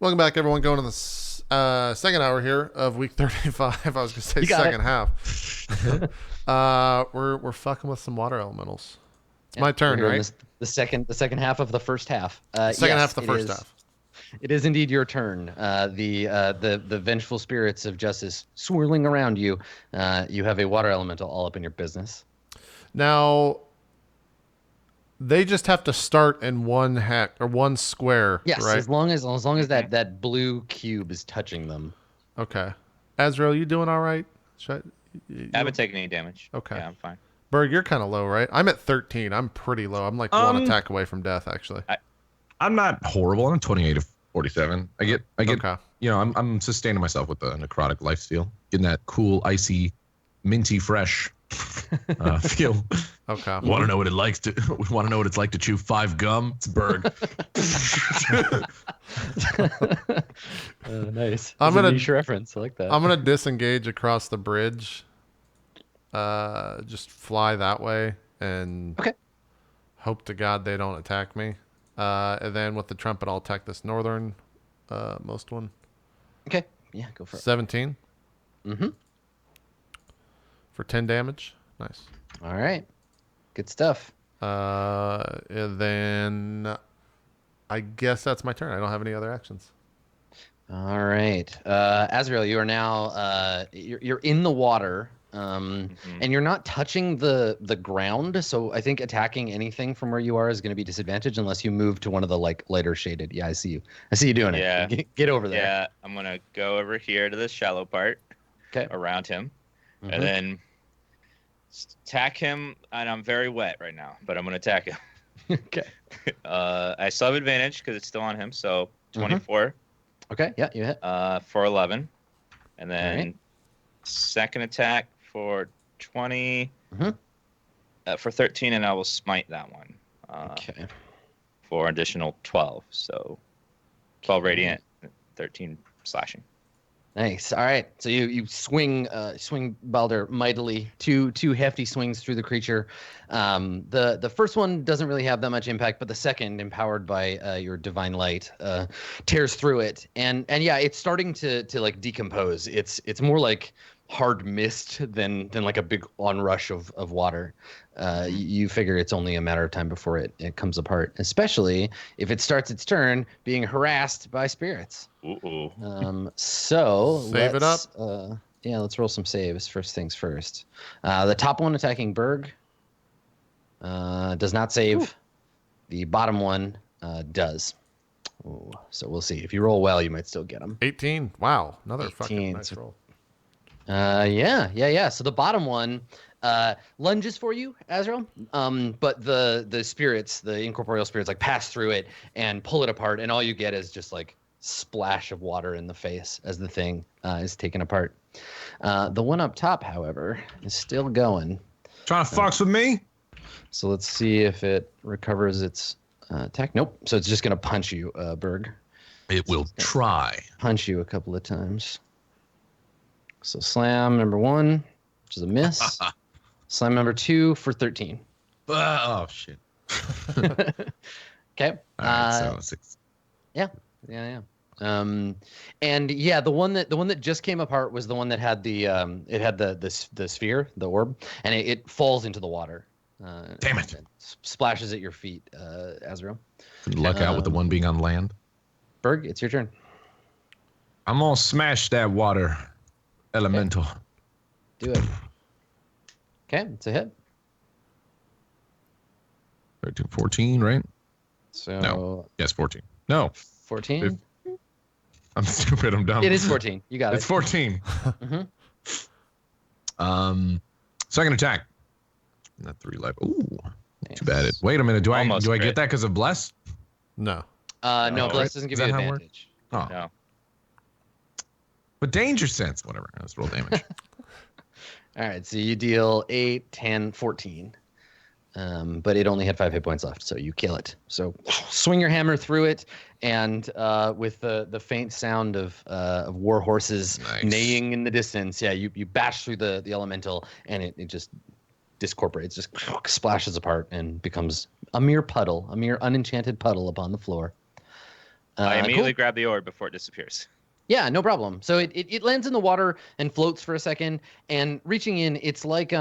Welcome back, everyone. Going to the second hour here of week 35. I was going to say second half. We're fucking with some water elementals. It's my turn, right? The second half of the first half. Second half of the first half. It is indeed your turn. The vengeful spirits of justice swirling around you. You have a water elemental all up in your business. Now, they just have to start in one square. Yes, right? as long as that blue cube is touching them. Okay. Azrael, you doing all right? I haven't taken any damage. Okay. Yeah, I'm fine. Berg, you're kind of low, right? I'm at 13. I'm pretty low. I'm like one attack away from death, actually. I'm not horrible. I'm 28 to 47. I get. Okay. You know, I'm sustaining myself with the necrotic lifesteal, getting that cool, icy, minty, fresh feel. Okay. Want to know what it likes to? Want to know what it's like to chew 5 gum? It's Berg. Nice. I'm gonna niche reference. I like that. I'm gonna disengage across the bridge. Just fly that way and hope to God they don't attack me. And then with the trumpet, I'll attack this northern most one. Okay. Yeah, go for it. 17. Mm-hmm. For 10 damage. Nice. All right. Good stuff. And then I guess that's my turn. I don't have any other actions. All right. Azrael, you are now you're in the water. And you're not touching the ground, so I think attacking anything from where you are is going to be disadvantaged unless you move to one of the like lighter shaded. Yeah, I see you. I see you doing it. Get over there. Yeah, I'm gonna go over here to the shallow part. Around him, and then attack him. And I'm very wet right now, but I'm gonna attack him. Okay. I still have advantage because it's still on him. So 24. Okay. Yeah, you hit. For 11, and then second attack for 20. For 13, and I will smite that one. For additional 12. So 12 radiant, 13 slashing. Nice. All right. So you swing Balder mightily. Two hefty swings through the creature. The first one doesn't really have that much impact, but the second, empowered by your divine light, tears through it. And yeah, it's starting to like decompose. It's more like hard mist than like a big onrush of water. You figure it's only a matter of time before it comes apart, especially if it starts its turn being harassed by spirits. So save it up. Let's roll some saves. First things first. The top one attacking Berg does not save. Ooh. The bottom one does. Ooh, so we'll see. If you roll well, you might still get them. 18. Wow, another 18. fucking nice roll. Yeah. So the bottom one lunges for you, Azrael. But the spirits, the incorporeal spirits, like pass through it and pull it apart, and all you get is just like splash of water in the face as the thing is taken apart. The one up top, however, is still going. Trying to fox with me? So let's see if it recovers its attack. Nope. So it's just gonna punch you, Berg. It will try. Punch you a couple of times. So slam number 1, which is a miss. Slam number 2 for 13. Oh shit. Okay. All right, so 6. Yeah. And yeah, the one that just came apart was the one that had the sphere, the orb, and it falls into the water. Damn it! Splashes at your feet, Azrael. Luck out with the one being on land. Berg, it's your turn. I'm gonna smash that water elemental. Okay. Do it. Okay, it's a hit. 13, 14, right? So no. Yes, 14. No. 14? I'm stupid. I'm dumb. It is 14. You got it. It's 14. Second attack. Not 3 life. Ooh. Nice. Too bad. Wait a minute. Do I get that because of bless? No. No, bless doesn't give you advantage. Oh. No. But danger sense. Whatever. Let's roll damage. All right. So you deal 8, 10, 14. But it only had 5 hit points left, so you kill it. So swing your hammer through it, and with the faint sound of war horses neighing in the distance, you bash through the elemental, and it just discorporates, just splashes apart, and becomes a mere puddle, a mere unenchanted puddle upon the floor. I immediately cool. grab the orb before it disappears. Yeah, no problem. So it lands in the water and floats for a second, and reaching in, it's like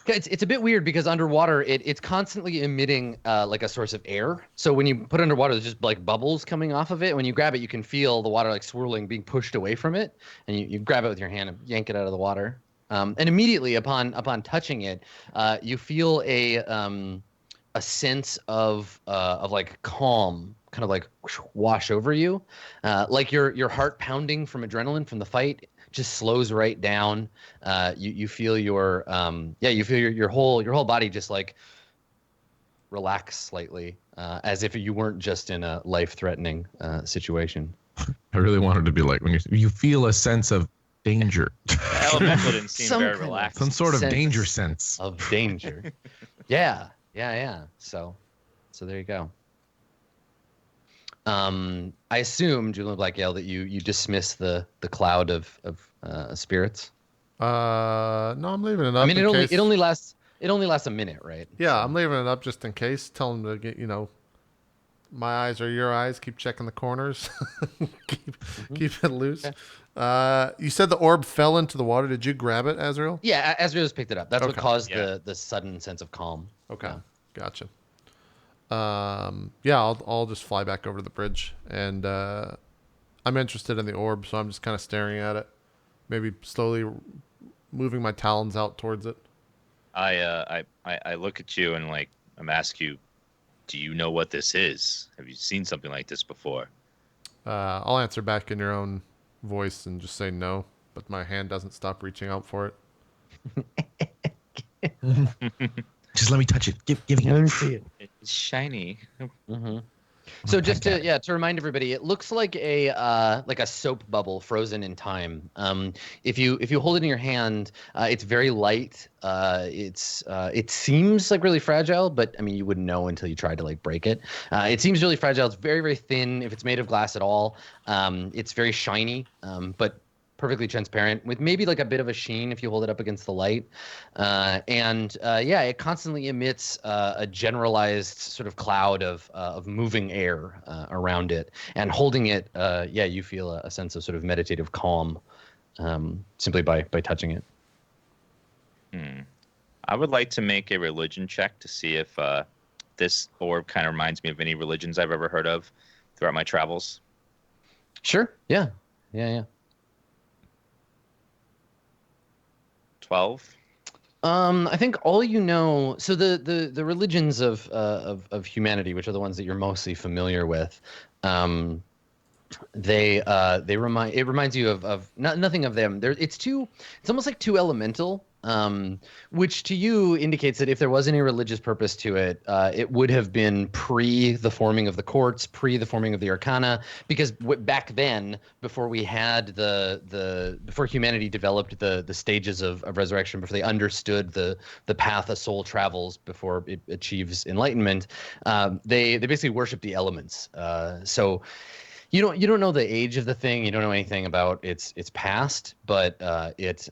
it's a bit weird because underwater it's constantly emitting like a source of air. So when you put it underwater, there's just like bubbles coming off of it. When you grab it, you can feel the water like swirling, being pushed away from it, and you grab it with your hand and yank it out of the water. And immediately upon touching it, you feel a sense of like calm kind of like wash over you, like your heart pounding from adrenaline from the fight just slows right down. You feel your your whole body just like relax slightly, as if you weren't just in a life-threatening situation. I really wanted to be like when you feel a sense of danger. Elemental didn't seem very relaxed. Some sort of danger sense of danger. Yeah. So there you go. I assume, Julian Blackale, that you dismiss the cloud of spirits. No, I'm leaving it up. I mean, it only lasts a minute, right? Yeah, I'm leaving it up just in case. Tell them to get, my eyes are your eyes. Keep checking the corners. keep it loose. Okay. You said the orb fell into the water. Did you grab it, Azrael? Yeah, Azrael just picked it up. That's what caused the sudden sense of calm. Okay, gotcha. I'll just fly back over to the bridge, and I'm interested in the orb, so I'm just kind of staring at it, maybe slowly moving my talons out towards it. I look at you and I'm asking you, do you know what this is? Have you seen something like this before? I'll answer back in your own voice and just say no, but my hand doesn't stop reaching out for it. Just let me touch it. Give me see it. It's shiny. Mm-hmm. So just to remind everybody, it looks like a soap bubble frozen in time. If you hold it in your hand, it's very light. It seems like really fragile, but I mean you wouldn't know until you tried to break it. It seems really fragile. It's very, very thin. If it's made of glass at all, it's very shiny, but perfectly transparent with maybe a bit of a sheen if you hold it up against the light. It constantly emits a generalized sort of cloud of moving air around it. And holding it, you feel a sense of sort of meditative calm simply by touching it. I would like to make a religion check to see if this orb kind of reminds me of any religions I've ever heard of throughout my travels. Sure. Yeah. 12. I think all so the religions of humanity, which are the ones that you're mostly familiar with, it reminds you of nothing of them. It's almost like too elemental, which to you indicates that if there was any religious purpose to it, it would have been pre the forming of the courts, pre the forming of the arcana, because back then, before we had before humanity developed the stages of resurrection, before they understood the path a soul travels before it achieves enlightenment, they basically worship the elements. So you don't know the age of the thing, you don't know anything about its past, but if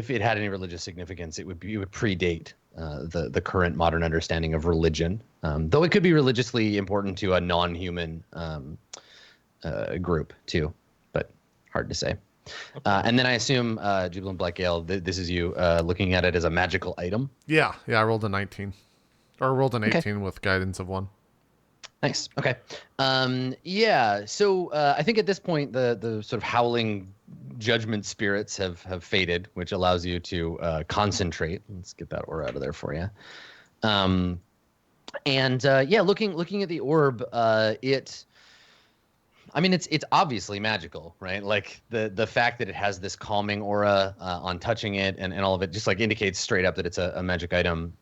it had any religious significance, it would predate the current modern understanding of religion, though it could be religiously important to a non-human group too, but hard to say. Okay. And then I assume, Jubilant Blackale, this is you looking at it as a magical item? Yeah, I rolled a 19. Or rolled an 18 with guidance of 1. Nice. Okay. So I think at this point the sort of howling judgment spirits have faded, which allows you to concentrate. Let's get that aura out of there for you. Looking at the orb, it's obviously magical, right? Like the fact that it has this calming aura on touching it and all of it just indicates straight up that it's a magic item.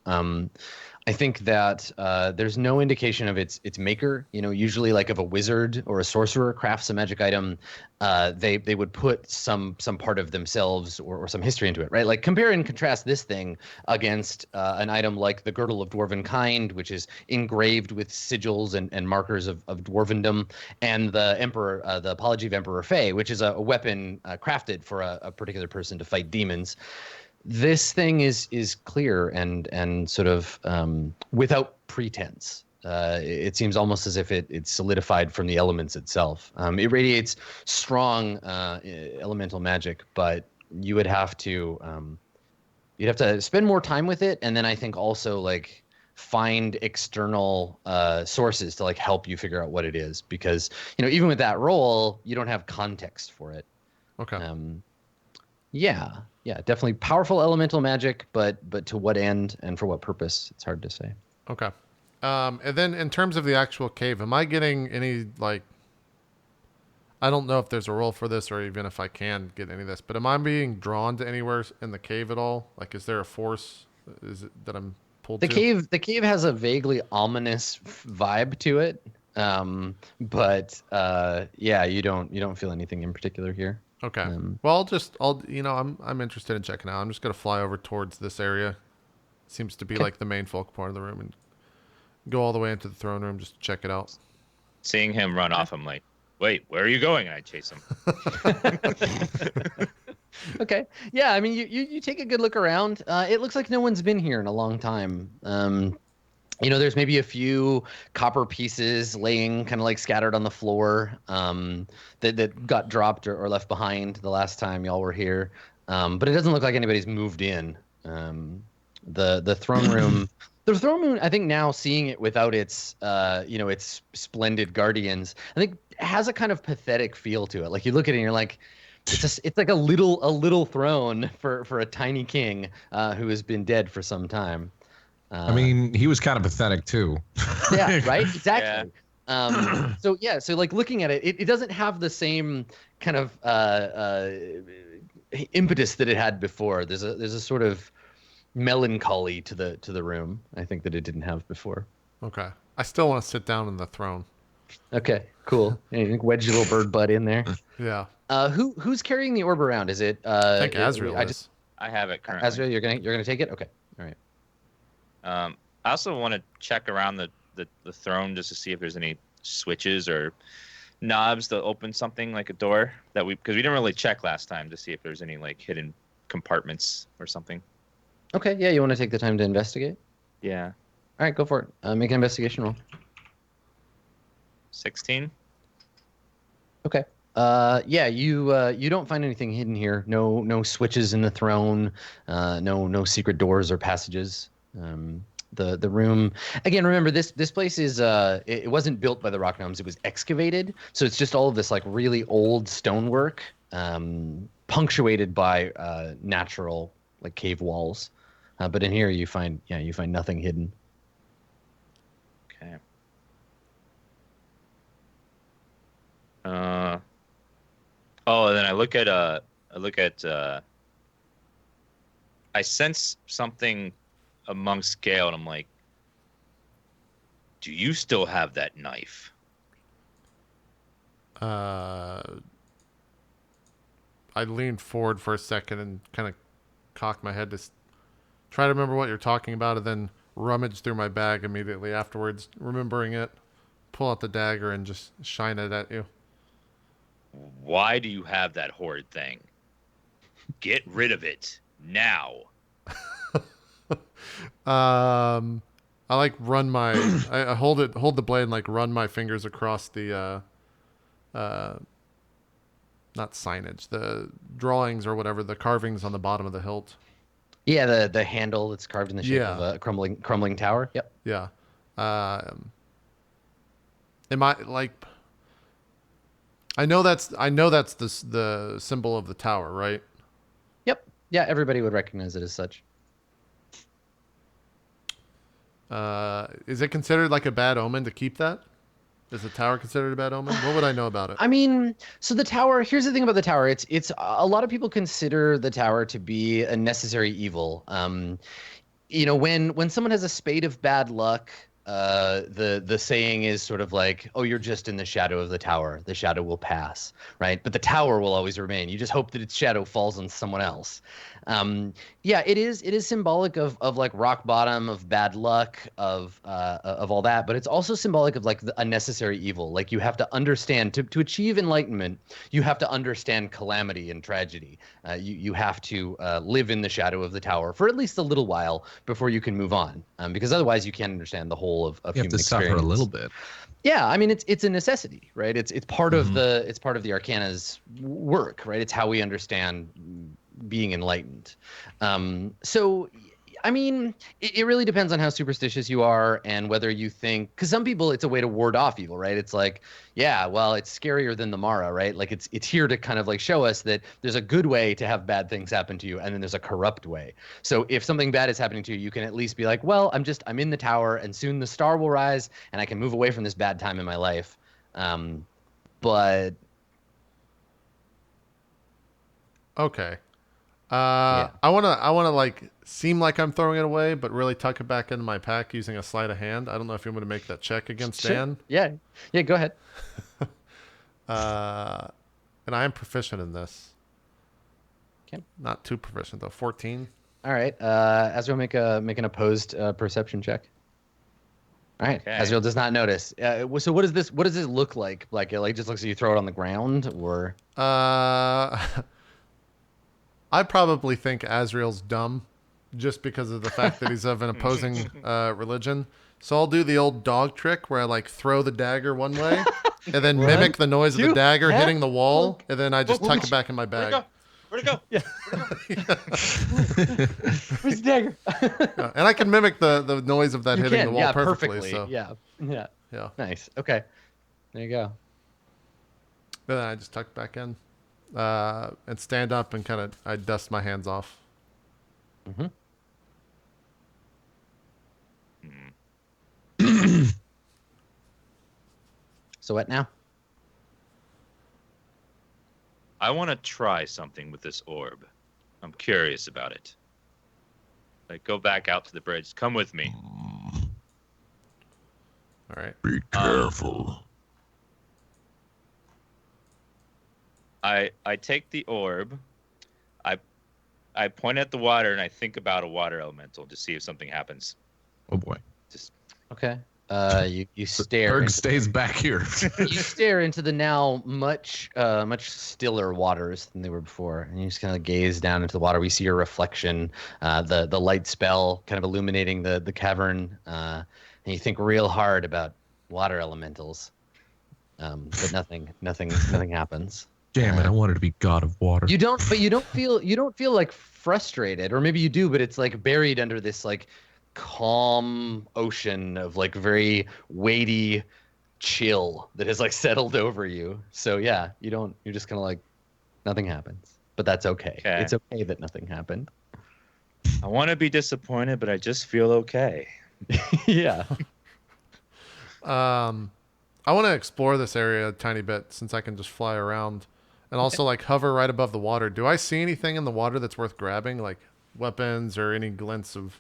I think that there's no indication of its maker. Usually if a wizard or a sorcerer crafts a magic item, they would put some part of themselves or some history into it, right? Compare and contrast this thing against an item like the Girdle of Dwarven Kind, which is engraved with sigils and markers of dwarvendom, and the Emperor, the Apology of Emperor Fey, which is a weapon crafted for a particular person to fight demons. This thing is clear and sort of without pretense. It seems almost as if it's solidified from the elements itself. It radiates strong elemental magic, but you would have to you'd have to spend more time with it, and then I think also like find external sources to like help you figure out what it is, because even with that roll, you don't have context for it. Okay. Yeah, definitely powerful elemental magic, but to what end and for what purpose, it's hard to say. Okay. And then in terms of the actual cave, am I getting any, like, I don't know if there's a roll for this or even if I can get any of this, but am I being drawn to anywhere in the cave at all? Like, is there a force that I'm pulled to? The cave has a vaguely ominous vibe to it. But yeah, you don't feel anything in particular here. Okay. Well, I'm interested in checking out. I'm just going to fly over towards this area. Seems to be like the main focal part of the room, and go all the way into the throne room just to check it out. Seeing him run off, I'm like, wait, where are you going? And I chase him. Okay. Yeah, I mean, you take a good look around. It looks like no one's been here in a long time. There's maybe a few copper pieces laying kind of like scattered on the floor that got dropped or left behind the last time y'all were here. But it doesn't look like anybody's moved in. The throne room, I think now seeing it without its splendid guardians, I think has a kind of pathetic feel to it. Like you look at it and you're like, it's like a little throne for a tiny king who has been dead for some time. I mean, he was kind of pathetic too. Yeah, right? Exactly. Yeah. So like looking at it, it doesn't have the same kind of impetus that it had before. There's a sort of melancholy to the room, I think, that it didn't have before. Okay. I still want to sit down in the throne. Okay, cool. You think wedge your little bird butt in there. Yeah. Who's carrying the orb around? Is it I think Azrael is. I have it currently. Azrael, you're gonna take it? Okay. All right. I also want to check around the throne just to see if there's any switches or knobs to open something like a door because we didn't really check last time to see if there's any like hidden compartments or something. Okay, yeah, you want to take the time to investigate? Yeah. All right, go for it. Make an investigation roll. 16. Okay. Yeah, you don't find anything hidden here. No switches in the throne. No secret doors or passages. The room, again, remember this place is it wasn't built by the rock gnomes, it was excavated, so it's just all of this like really old stonework punctuated by natural like cave walls, but in here you find nothing hidden. Okay. And then I look at I sense something amongst Gale, and I'm like, do you still have that knife? I leaned forward for a second and kind of cocked my head to try to remember what you're talking about, and then rummage through my bag immediately afterwards, remembering it, pull out the dagger and just shine it at you. Why do you have that horrid thing? Get rid of it now. I like run my I hold the blade and like run my fingers across the not signage, the drawings or whatever, the carvings on the bottom of the hilt. Yeah, the handle that's carved in the shape of a crumbling tower. Yep. Yeah. Am I like? I know that's the symbol of the tower, right? Yep. Yeah, everybody would recognize it as such. Is it considered like a bad omen to keep that? Is the tower considered a bad omen? What would I know about it? I mean, so the tower, here's the thing about the tower. It's a lot of people consider the tower to be a necessary evil. When someone has a spade of bad luck, the saying is sort of like, oh, you're just in the shadow of the tower. The shadow will pass, right? But the tower will always remain. You just hope that its shadow falls on someone else. Yeah, it is symbolic of like rock bottom, of bad luck, of all that, but it's also symbolic of like a necessary evil. Like you have to understand to achieve enlightenment, you have to understand calamity and tragedy. You have to live in the shadow of the tower for at least a little while before you can move on, because otherwise you can't understand the whole whole of You have human to suffer experience. a little bit. Yeah, I mean it's a necessity, right? It's part of the Arcana's work, right? It's how we understand being enlightened. So I mean, it really depends on how superstitious you are and whether you think, because some people it's a way to ward off evil, right? It's like, yeah, well, it's scarier than the Mara, right? Like it's here to kind of like show us that there's a good way to have bad things happen to you, and then there's a corrupt way. So if something bad is happening to you, you can at least be like, well, I'm in the tower, and soon the star will rise, and I can move away from this bad time in my life. But Okay. Yeah. I wanna like seem like I'm throwing it away, but really tuck it back into my pack using a sleight of hand. I don't know if you want me to make that check against Dan. Yeah, go ahead. And I am proficient in this. Okay. Not too proficient though. 14. All right. Azrael, make an opposed perception check. All right. Okay. Azrael does not notice. So what does this look like? Like it just looks like you throw it on the ground, or I probably think Azrael's dumb just because of the fact that he's of an opposing religion. So I'll do the old dog trick where I like throw the dagger one way and then mimic the noise of the dagger hitting the wall, and then I just tuck it back in my bag. Where'd it go? Yeah. Where's the dagger? And I can mimic the noise of that You hitting can, the wall yeah, perfectly. So Yeah. yeah. Nice. Okay. There you go. Then I just tuck back in and stand up and kind of I dust my hands off. Mm-hmm. So what now? I want to try something with this orb. I'm curious about it. Like, go back out to the bridge. Come with me. All right. Be careful. I take the orb. I point at the water and I think about a water elemental to see if something happens. Oh boy. Just Okay. You stare. Berg into- stays back here. You stare into the now much stiller waters than they were before, and you just kind of gaze down into the water. We see your reflection, the light spell kind of illuminating the cavern, and you think real hard about water elementals, but nothing happens. Damn it! I wanted to be god of water. You don't feel like frustrated, or maybe you do, but it's like buried under this like calm ocean of like very weighty chill that has like settled over you. So yeah, you're just kind of like nothing happens, but that's okay. It's okay that nothing happened. I want to be disappointed, but I just feel okay. Yeah. I want to explore this area a tiny bit since I can just fly around and also like hover right above the water. Do I see anything in the water that's worth grabbing, like weapons or any glints of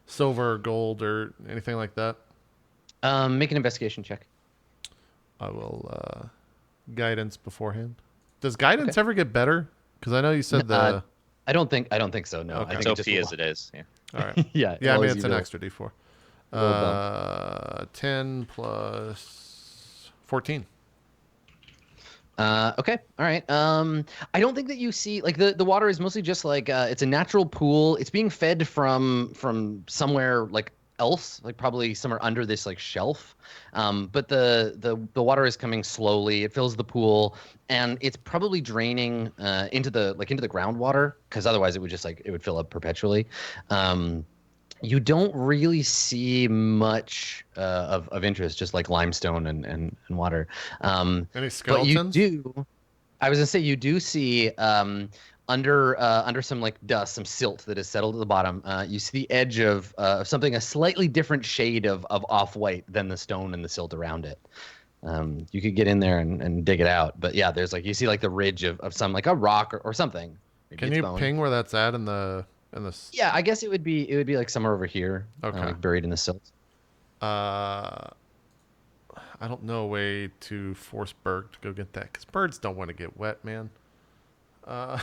silver or gold or anything like that? Make an investigation check. I will guidance beforehand. Does guidance ever get better? Because I know you said the. I don't think so. No. Okay. I It's think OP as it is. Yeah. All right. Yeah. Yeah, I well, mean as it's you an roll. extra D4. Roll 10 plus 14. Okay. All right. I don't think that you see like the water is mostly just like it's a natural pool. It's being fed from somewhere like else, like probably somewhere under this like shelf. But the water is coming slowly. It fills the pool, and it's probably draining into the groundwater, because otherwise it would fill up perpetually. You don't really see much of interest, just like limestone and water. Any But skeletons? you do. I was gonna say you do see under some like dust, some silt that is settled at the bottom. You see the edge of something a slightly different shade of off-white than the stone and the silt around it. You could get in there and dig it out, but yeah, there's like you see like the ridge of some like a rock or something. Maybe Can it's you bone. ping where that's at in the Yeah, I guess it would be like somewhere over here, Okay. like buried in the silt. I don't know a way to force Berg to go get that, because birds don't want to get wet, man. You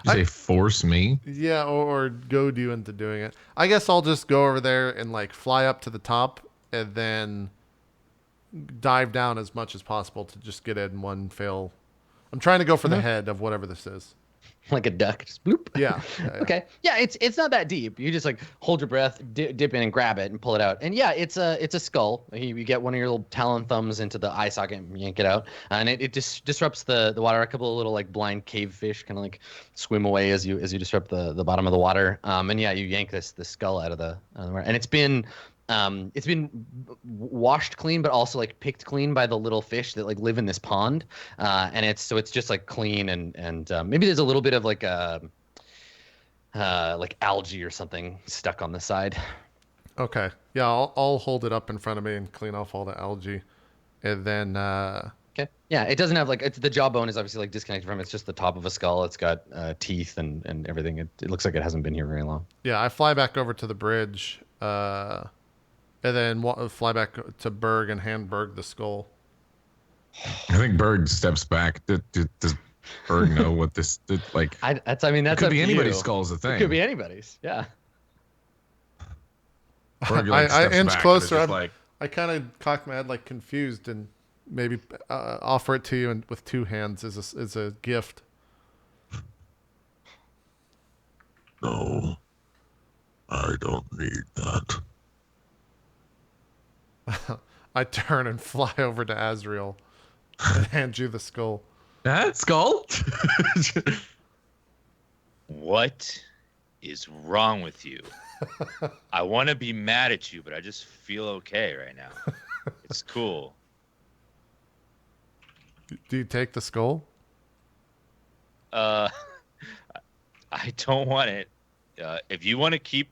say force me? Yeah, or goad you into doing it. I guess I'll just go over there and like fly up to the top and then dive down as much as possible to just get it in one fail. I'm trying to go for the head of whatever this is. like a duck, just bloop. Yeah. Okay. Yeah, it's not that deep. You just like hold your breath, dip in and grab it and pull it out. And yeah, it's a skull. You get one of your little talon thumbs into the eye socket and yank it out, and it just disrupts the water. A couple of little like blind cave fish kind of like swim away as you disrupt the bottom of the water. And yeah, you yank this skull out of the water, and it's been washed clean, but also like picked clean by the little fish that like live in this pond. And it's just like clean and maybe there's a little bit of like algae or something stuck on the side. Okay. Yeah, I'll hold it up in front of me and clean off all the algae, and then. Okay. Yeah, it doesn't have like the jawbone is obviously like disconnected from it. It's just the top of a skull. It's got teeth and everything. It looks like it hasn't been here very long. Yeah, I fly back over to the bridge. And then fly back to Berg and hand Berg the skull. I think Berg steps back. Does Berg know what this like? That's it could be anybody's skull is a thing. It could be anybody's. Yeah. Berg, I inch closer. Like... I kind of cock my head like confused and maybe offer it to you and with two hands as a gift. No, I don't need that. I turn and fly over to Azrael and hand you the skull. That skull? What is wrong with you? I want to be mad at you, but I just feel okay right now. It's cool. Do you take the skull? I don't want it. If you want to keep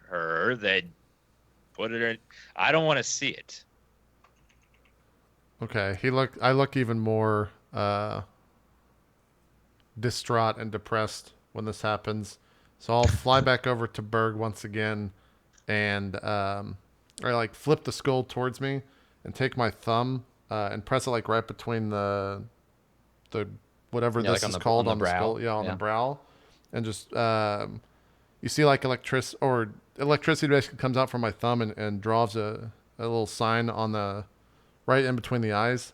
her, then put it in. I don't want to see it. Okay. I look even more distraught and depressed when this happens. So I'll fly back over to Berg once again and I like flip the skull towards me and take my thumb and press it like right between the whatever this like is called on the brow. skull. Yeah, on the brow. And just you see like electricity basically comes out from my thumb and draws a little sign on the right in between the eyes.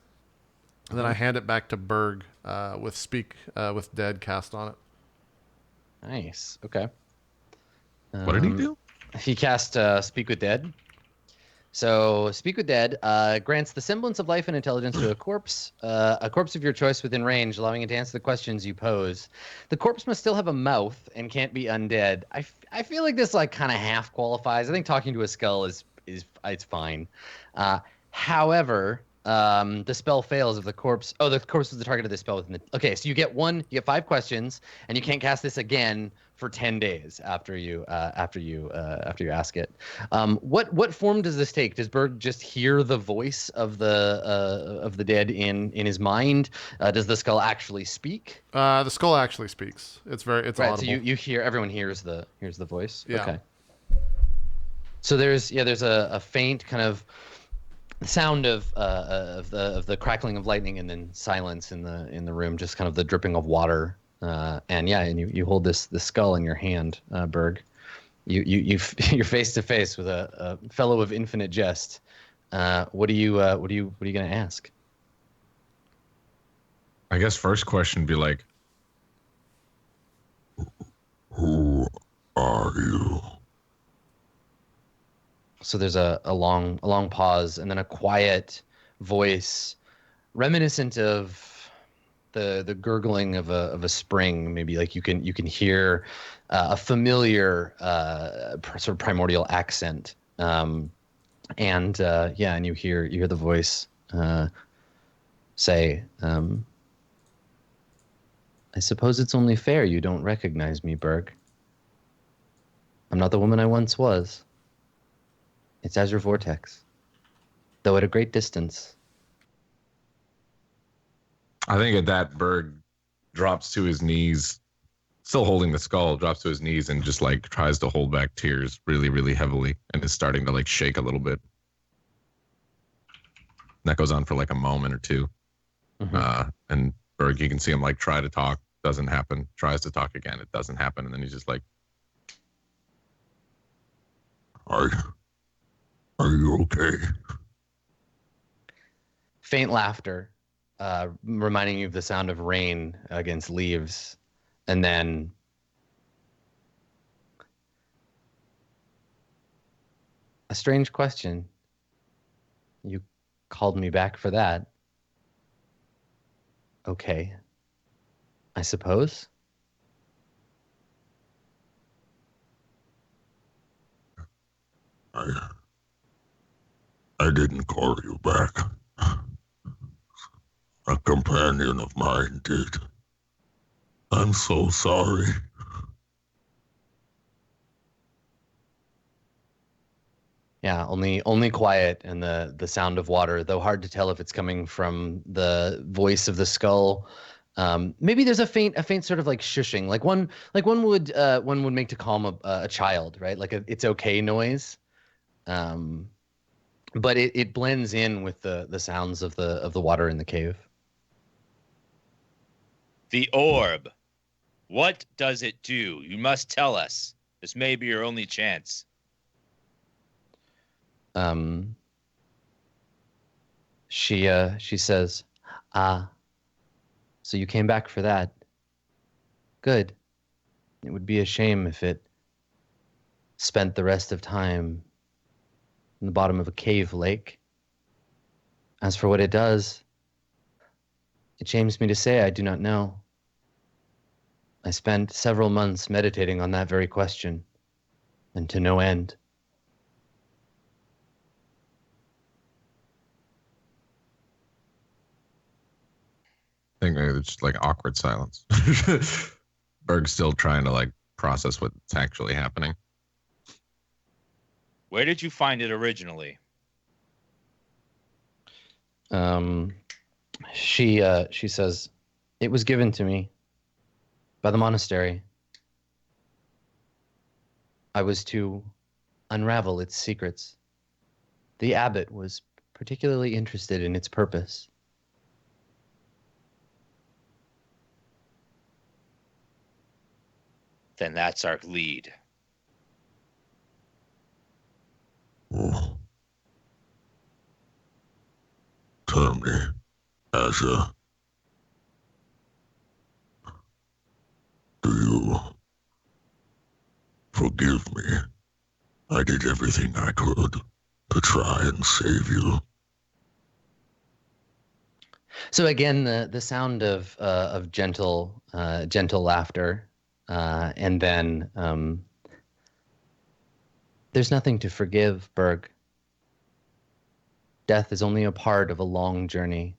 And then I hand it back to Berg with speak with dead cast on it. Nice. Okay. What did he do? He cast Speak with Dead. So Speak with Dead grants the semblance of life and intelligence to a corpse of your choice within range, allowing it to answer the questions you pose. The corpse must still have a mouth and can't be undead. I feel like this like kind of half qualifies. I think talking to a skull is it's fine. However, the spell fails if the corpse. Oh, the corpse is the target of the spell within the. Okay, so you get 5 questions, and you can't cast this again for 10 days after you ask it. What form does this take? Does Berg just hear the voice of the dead in his mind? Does the skull actually speak? The skull actually speaks. It's right. Audible. So you hear, everyone hears the voice. Yeah. Okay. So there's a faint kind of sound of the crackling of lightning and then silence in the room, just kind of the dripping of water. And you hold this skull in your hand, Berg. You're face to face with a fellow of infinite jest. What are you gonna ask? I guess first question would be like, Who are you? So there's a long pause and then a quiet voice, reminiscent of the gurgling of a spring. Maybe like you can hear a familiar sort of primordial accent, and you hear the voice say, "I suppose it's only fair you don't recognize me, Berg. I'm not the woman I once was. It's Azure Vortex, though at a great distance." I think at that, Berg drops to his knees, still holding the skull, drops to his knees and just like tries to hold back tears really, really heavily and is starting to like shake a little bit. That goes on for like a moment or two. Mm-hmm. And Berg, you can see him like try to talk, doesn't happen, tries to talk again, it doesn't happen. And then he's just like, Are you okay? Faint laughter. reminding you of the sound of rain against leaves, and then a strange question. You called me back for that. Okay, I suppose. I didn't call you back. A companion of mine did. I'm so sorry. Yeah, only quiet and the sound of water, though hard to tell if it's coming from the voice of the skull. Maybe there's a faint sort of like shushing, like one would make to calm a child, right? Like it's okay noise. But it blends in with the sounds of the water in the cave. The orb. What does it do? You must tell us. This may be your only chance. She says, so you came back for that. Good. It would be a shame if it spent the rest of time in the bottom of a cave lake. As for what it does, it shames me to say I do not know. I spent several months meditating on that very question, and to no end. I think maybe it's just like awkward silence. Berg's still trying to like process what's actually happening. Where did you find it originally? She says, it was given to me by the monastery. I was to unravel its secrets. The abbot was particularly interested in its purpose. Then that's our lead. Oh. Tell me, Asher, do you forgive me? I did everything I could to try and save you. So again, the sound of gentle laughter, and then there's nothing to forgive, Berg. Death is only a part of a long journey.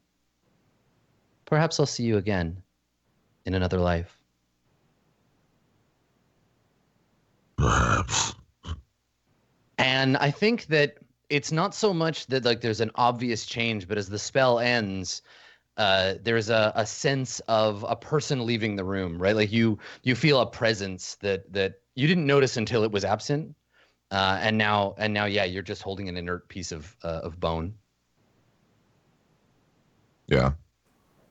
Perhaps I'll see you again in another life. Perhaps. And I think that it's not so much that like there's an obvious change, but as the spell ends, there's a sense of a person leaving the room, right? Like you feel a presence that you didn't notice until it was absent, and now yeah, you're just holding an inert piece of bone. Yeah.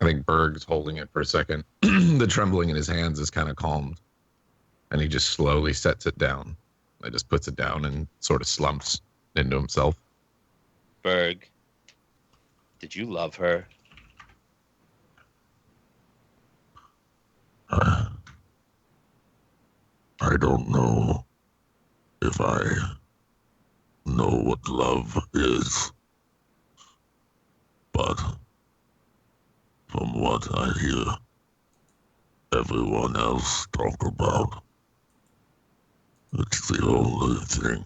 I think Berg's holding it for a second. The trembling in his hands is kind of calmed. And he just slowly sets it down. He just puts it down and sort of slumps into himself. Berg, did you love her? I don't know if I know what love is, but from what I hear everyone else talk about, it's the only thing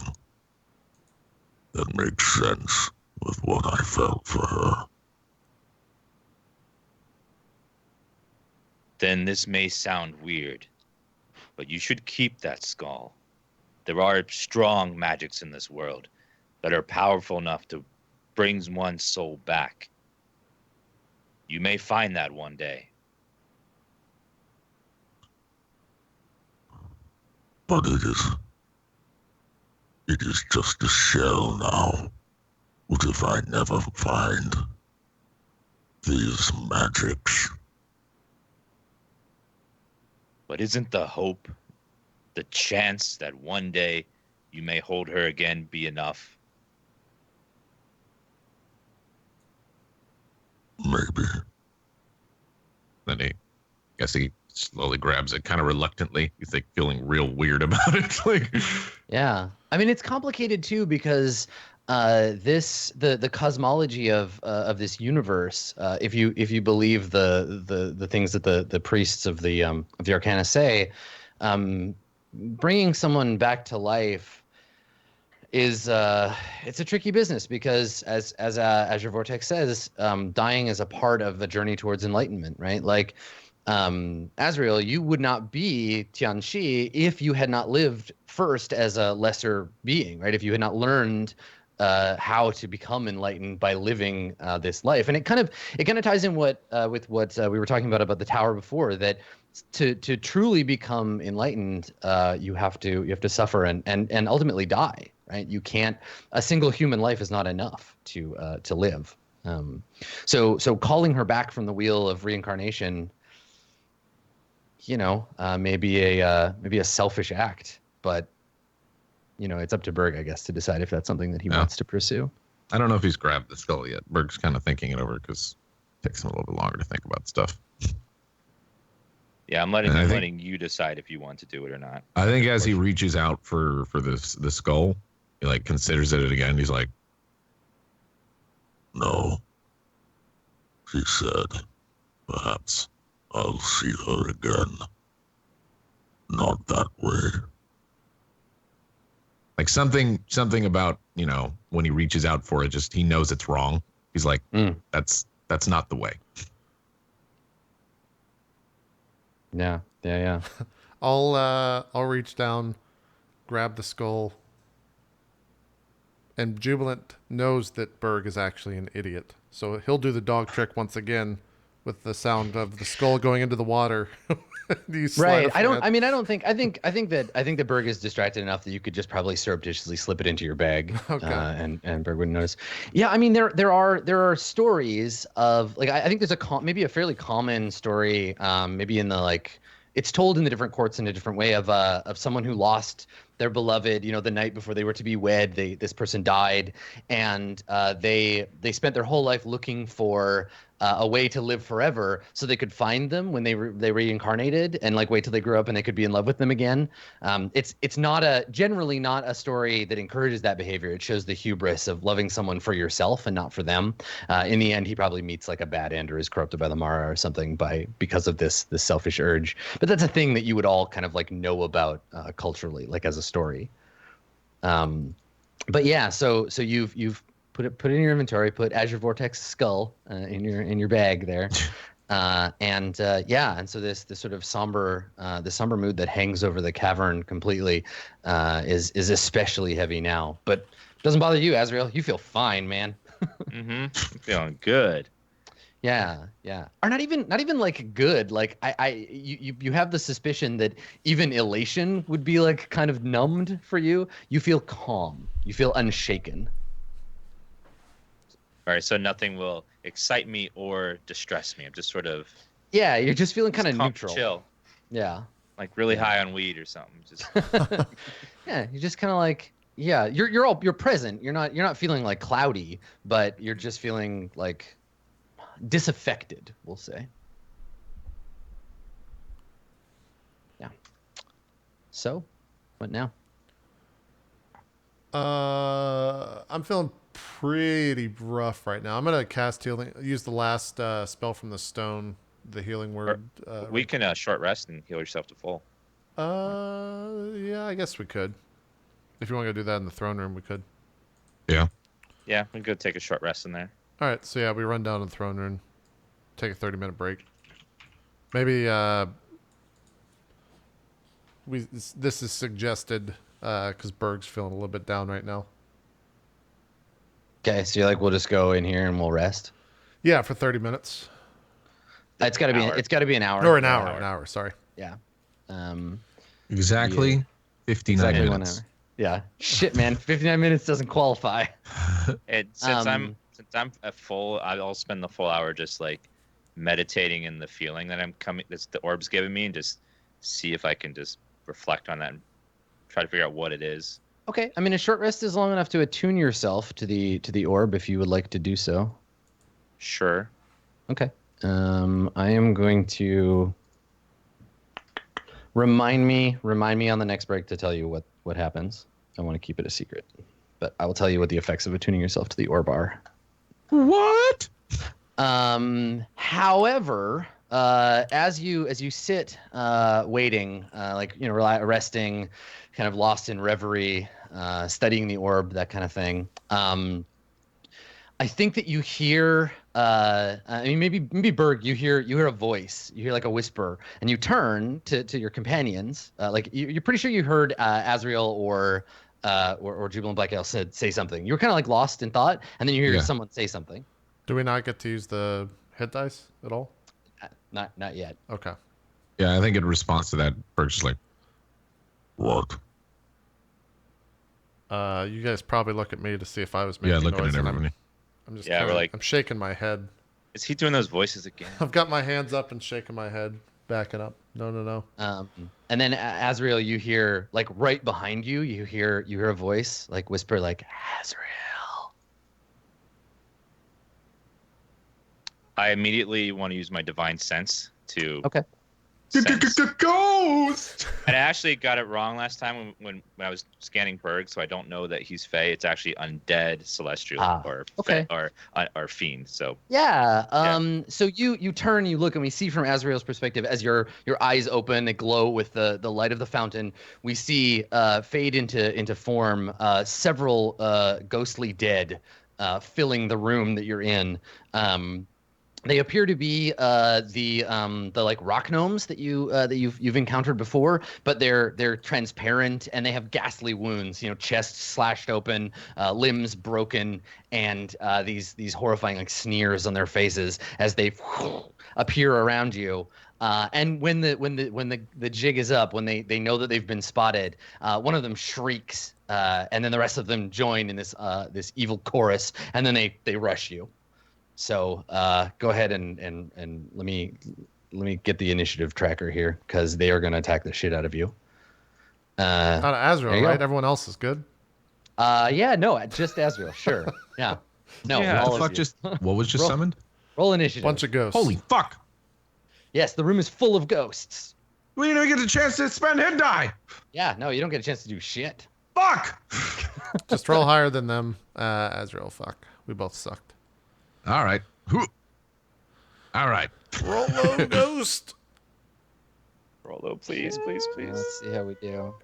that makes sense with what I felt for her. Then this may sound weird, but you should keep that skull. There are strong magics in this world that are powerful enough to bring one's soul back. You may find that one day. But it is just a shell now. What if I never find these magics? But isn't the hope, the chance that one day you may hold her again be enough? Maybe. Gassy slowly grabs it, kind of reluctantly. You think feeling real weird about it. Like, yeah. I mean, it's complicated too because the cosmology of this universe, if you believe the things that the priests of the Arcana say, bringing someone back to life is it's a tricky business because as your vortex says, dying is a part of the journey towards enlightenment, right? Like Azrael, you would not be Tianxi if you had not lived first as a lesser being, right? If you had not learned how to become enlightened by living this life, and it kind of ties in with what we were talking about the tower before. That to truly become enlightened, you have to suffer and ultimately die, right? You can't. A single human life is not enough to live. So calling her back from the wheel of reincarnation, maybe a selfish act, but it's up to Berg, I guess, to decide if that's something that he wants to pursue. I don't know if he's grabbed the skull yet. Berg's kind of thinking it over because it takes him a little bit longer to think about stuff. Yeah, I'm letting you decide if you want to do it or not. I think as he reaches out for the skull, he like considers it again. He's like, No. She said, perhaps I'll see her again. Not that way. like something about, when he reaches out for it, just he knows it's wrong. He's like, that's not the way. Yeah. I'll reach down, grab the skull, and Jubilant knows that Berg is actually an idiot, so he'll do the dog trick once again with the sound of the skull going into the water. Right. I think that Berg is distracted enough that you could just probably surreptitiously slip it into your bag. Okay. And Berg wouldn't notice. Yeah. I mean, there are stories of like, I think there's maybe a fairly common story, maybe in the it's told in the different courts in a different way of someone who lost their beloved, the night before they were to be wed. This person died, and they spent their whole life looking for a way to live forever, so they could find them when they reincarnated, and wait till they grew up and they could be in love with them again. It's generally not a story that encourages that behavior. It shows the hubris of loving someone for yourself and not for them. In the end, he probably meets a bad end or is corrupted by the Mara or something because of this selfish urge. But that's a thing that you would all kind of know about culturally, as a story. But yeah, so you've put it in your inventory, put Azure Vortex skull in your bag there. And so this sort of somber mood that hangs over the cavern completely is especially heavy now. But doesn't bother you, Azrael. You feel fine, man. I'm feeling good. Yeah. Or not even good. You have the suspicion that even elation would be kind of numbed for you. You feel calm. You feel unshaken. All right, so nothing will excite me or distress me. I'm just sort of... Yeah, you're just feeling kind of neutral. Chill. Yeah. Really high on weed or something. Just... Yeah, you're just kind of you're present. You're not feeling cloudy, but you're just feeling disaffected, we'll say. Yeah. So, what now? I'm feeling pretty rough right now. I'm gonna cast healing. Use the last spell from the stone, the healing word. We can short rest and heal yourself to full. Yeah, I guess we could. If you want to go do that in the throne room, we could. Yeah. Yeah, we can go take a short rest in there. All right, so yeah, we run down to the throne room, take a 30-minute break. Maybe this is suggested because Berg's feeling a little bit down right now. Okay, so you're we'll just go in here and we'll rest. Yeah, for 30 minutes. It's got to be an hour. Or an hour. Sorry. Yeah. Exactly 59 minutes. 1 hour. Yeah. Shit, man. 59 minutes doesn't qualify. Since I'm at full, I'll spend the full hour just meditating in the feeling that that's the orb's giving me, and just see if I can just reflect on that and try to figure out what it is. Okay. I mean, a short rest is long enough to attune yourself to the orb if you would like to do so. Sure. Okay. I am going to Remind me on the next break to tell you what happens. I want to keep it a secret, but I will tell you what the effects of attuning yourself to the orb are. What? However, as you sit waiting, resting, kind of lost in reverie, studying the orb, that kind of thing. I think that you hear. Maybe Berg, you hear a voice. You hear like a whisper, and you turn to your companions. You're pretty sure you heard Azrael or Jubilant Black Ale say something. You were kind of like lost in thought, and then you hear someone say something. Do we not get to use the hit dice at all? Not yet. Okay. Yeah, I think in response to that, Berg's just like, What? You guys probably look at me to see if I was making looking noise. at everybody. I'm just we're like, I'm shaking my head. Is he doing those voices again? I've got my hands up and shaking my head, backing up. No. And then Azrael, you hear like right behind you, you hear a voice like whisper like Azrael. I immediately want to use my divine sense to sense. Ghost! And I actually got it wrong last time when I was scanning Berg, so I don't know that he's Fey. It's actually undead, celestial, or Fey, or fiend. So So you turn, you look, and we see from Azrael's perspective as your eyes open, they glow with the light of the fountain. We see fade into form several ghostly dead filling the room that you're in. They appear to be the like rock gnomes that you've encountered before, but they're transparent and they have ghastly wounds. Chests slashed open, limbs broken, and these horrifying like sneers on their faces as they appear around you. And when the jig is up, when they know that they've been spotted, one of them shrieks, and then the rest of them join in this evil chorus, and then they rush you. So go ahead and let me get the initiative tracker here because they are going to attack the shit out of you. Not Azrael, right? Everyone else is good. Just Azrael. Sure. Yeah. No. Yeah, all of you. What was just summoned? Roll initiative. Bunch of ghosts. Holy fuck! Yes, the room is full of ghosts. We didn't even get a chance to spend hit die. Yeah. No, you don't get a chance to do shit. Fuck! Just roll higher than them, Azrael. Fuck. We both sucked. All right. All right. Roll low, ghost. Roll low, please. Let's see how we do.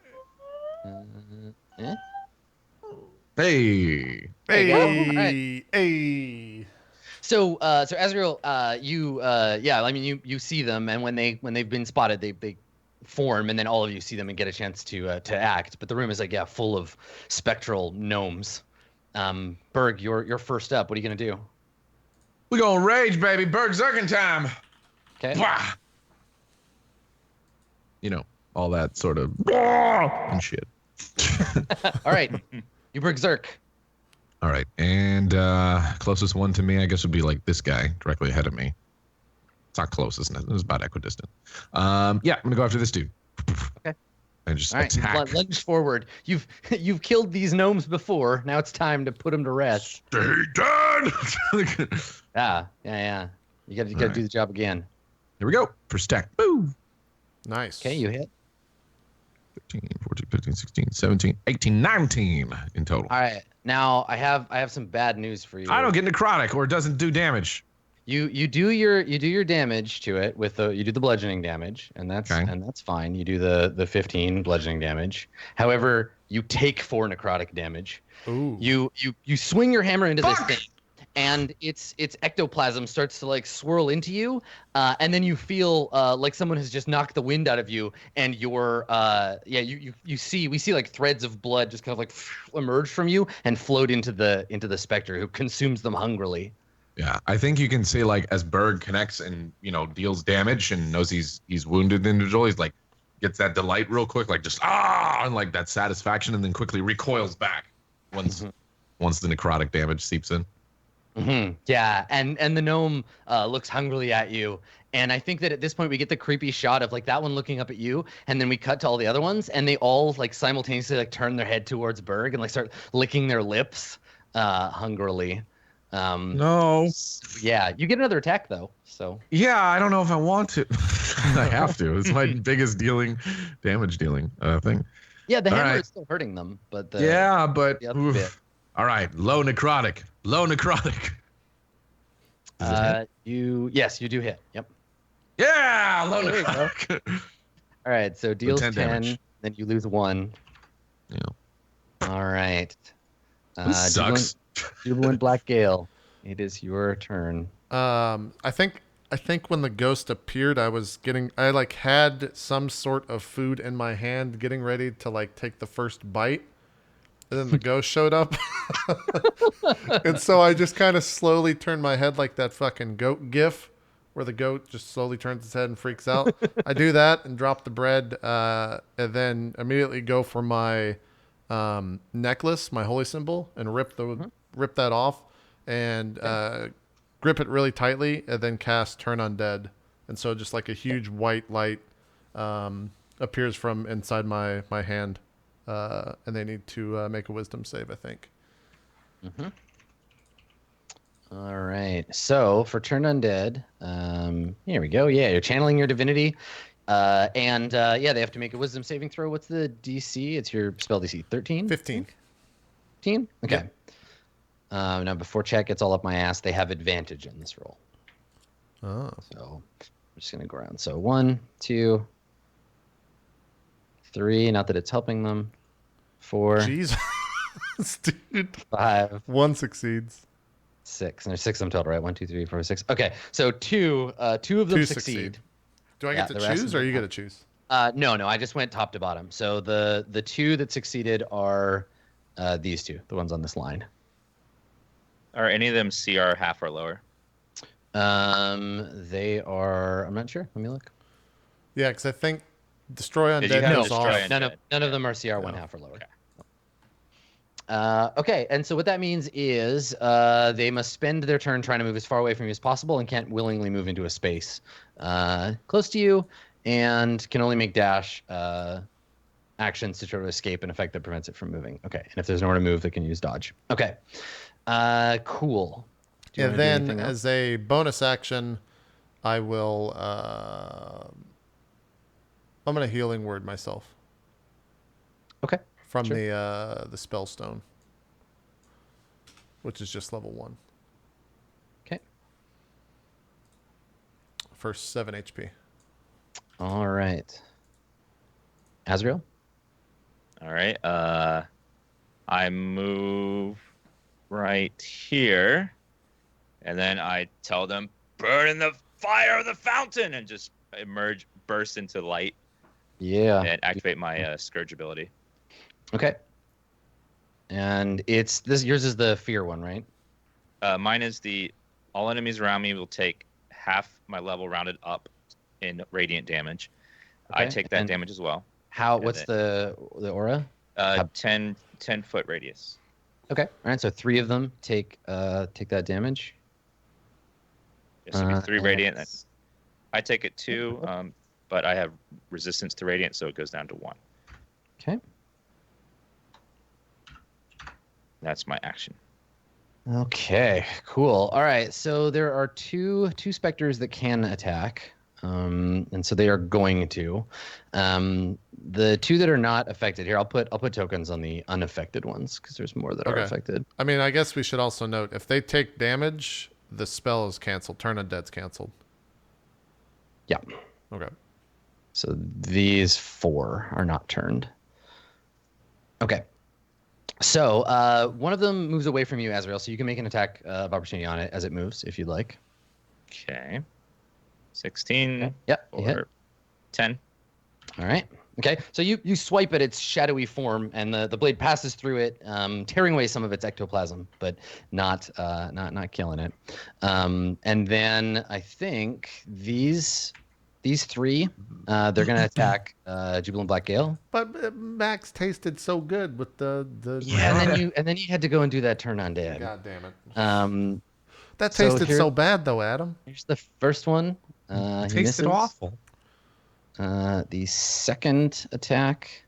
Hey. Hey. So Azrael, you see them, and when they've been spotted, they form, and then all of you see them and get a chance to act. But the room is full of spectral gnomes. Berg, you're first up. What are you gonna do? We gonna rage, baby. Berserking time. Okay. Blah. All that sort of and shit. All right. You berserk. All right, and closest one to me, I guess, would be like this guy directly ahead of me. It's not closest, it was about equidistant. I'm gonna go after this dude. Okay. And just All right. attack. Lunge forward. You've killed these gnomes before. Now it's time to put them to rest. Stay dead! Yeah. You gotta do the job again. Here we go. For stack. Boo! Nice. Okay, you hit. 13, 14, 15, 16, 17, 18, 19 in total. All right. Now I have some bad news for you. I don't get necrotic or it doesn't do damage. You do your damage to it with you do the bludgeoning damage, and that's fine. You do the 15 bludgeoning damage. However, you take 4 necrotic damage. Ooh. You swing your hammer into this thing, and its ectoplasm starts to swirl into you, and then you feel like someone has just knocked the wind out of you, and we see threads of blood just kind of emerge from you and float into the specter, who consumes them hungrily. Yeah, I think you can say as Berg connects and deals damage and knows he's wounded the individual, he's gets that delight real quick, and that satisfaction, and then quickly recoils back once the necrotic damage seeps in. Mm-hmm. Yeah, and the gnome looks hungrily at you, and I think that at this point we get the creepy shot of that one looking up at you, and then we cut to all the other ones, and they all simultaneously turn their head towards Berg and start licking their lips hungrily. No. Yeah, you get another attack though. So Yeah, I don't know if I want to. I have to. It's my biggest damage dealing thing. yeah, the All hammer right. is still hurting them, but Yeah, but the other oof. bit. All right, low necrotic. Low necrotic. Does it hit? Yes, you do hit. Yep. Yeah, low There you go. necrotic. All right, so deals 10 10, damage. then you lose 1. Yeah. All right. This sucks. Jubilant Black Gale. It is your turn. I think when the ghost appeared, I like had some sort of food in my hand, getting ready to like take the first bite, and then the ghost showed up, and so I just kind of slowly turned my head like that fucking goat gif, where the goat just slowly turns its head and freaks out. I do that and drop the bread, and then immediately go for my necklace, my holy symbol, and rip that off, and grip it really tightly, and then cast Turn Undead. And so just like a huge white light appears from inside my hand, and they need to make a wisdom save, I think. All right. So for Turn Undead, here we go. Yeah, you're channeling your divinity. And they have to make a wisdom saving throw. What's the DC? It's your spell DC. 13? 15. 15? Okay. Yep. Now, before chat gets all up my ass, they have advantage in this roll. Oh. So I'm just going to go around. So 1, 2, 3. Not that it's helping them. 4. Jeez. Dude. 5. 1 succeeds. 6. And there's 6 of them total, right? 1, 2, 3, 4, 6. Okay. So two of them 2 succeed. Do I get to the rest choose, of or them you get don't. to choose? No. I just went top to bottom. So the 2 that succeeded are these 2, the ones on this line. Are any of them CR half or lower? They are. I'm not sure. Let me look. Yeah, because I think Destroy Did you Undead have goes Destroy off. Undead? None of them are CR 1/2 or lower. Okay, and so what that means is they must spend their turn trying to move as far away from you as possible and can't willingly move into a space close to you, and can only make dash actions to try to escape an effect that prevents it from moving. Okay, and if there's nowhere to move, they can use dodge. Okay, cool. Do you And wanna do then anything else? as a bonus action, I will I'm gonna healing word myself Okay. from Sure. the spell stone, which is just level 1 Okay. for 7 HP. All right. Azrael? All right. I move right here, and then I tell them, "Burn in the fire of the fountain," and just burst into light, Yeah. and activate my scourge ability. Okay. And it's this. Yours is the fear one, right? Mine is all enemies around me will take half my level rounded up in radiant damage. I Okay, take that and damage as well. What's the aura? 10-foot radius. Okay. All right. So 3 of them take that damage. Yes, it'd be 3 and radiant. it's- I take it 2, but I have resistance to radiant, so it goes down to 1. Okay. That's my action. Okay. Cool. All right. So there are two specters that can attack. And so they are going to. The 2 that are not affected here, I'll put tokens on the unaffected ones because there's more that are Okay. affected. I mean, I guess we should also note, if they take damage, the spell is canceled. Turn Undead's canceled. Yeah. Okay. So these 4 are not turned. Okay. So one of them moves away from you, Azrael, so you can make an attack of opportunity on it as it moves, if you'd like. Okay. 16 Okay. Yep. You hit. or 10. All right. Okay. So you swipe at its shadowy form, and the blade passes through it, tearing away some of its ectoplasm, but not killing it. And then I think these 3, they're gonna attack Jubilant Black Gale. But Max tasted so good with the Yeah. And then you had to go and do that turn on dead. God damn it. That So tasted so bad though, Adam. Here's the first one. He Tasted misses. awful. The second attack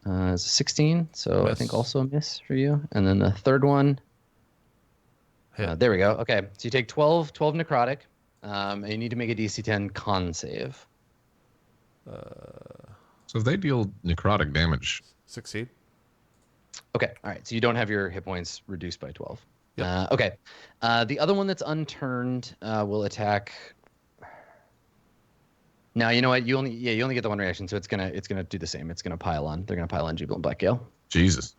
is a 16, so I think Miss. also a miss for you. And then the third one Hit. There we go. Okay, so you take 12 necrotic, and you need to make a DC 10 con save. So if they deal necrotic damage, Succeed. Okay, all right. So you don't have your hit points reduced by 12. Yep. Okay. The other one that's unturned will attack. Now you know what? You only get the one reaction, so it's gonna do the same. It's gonna pile on. They're gonna pile on Jubilant Black Gale. Jesus.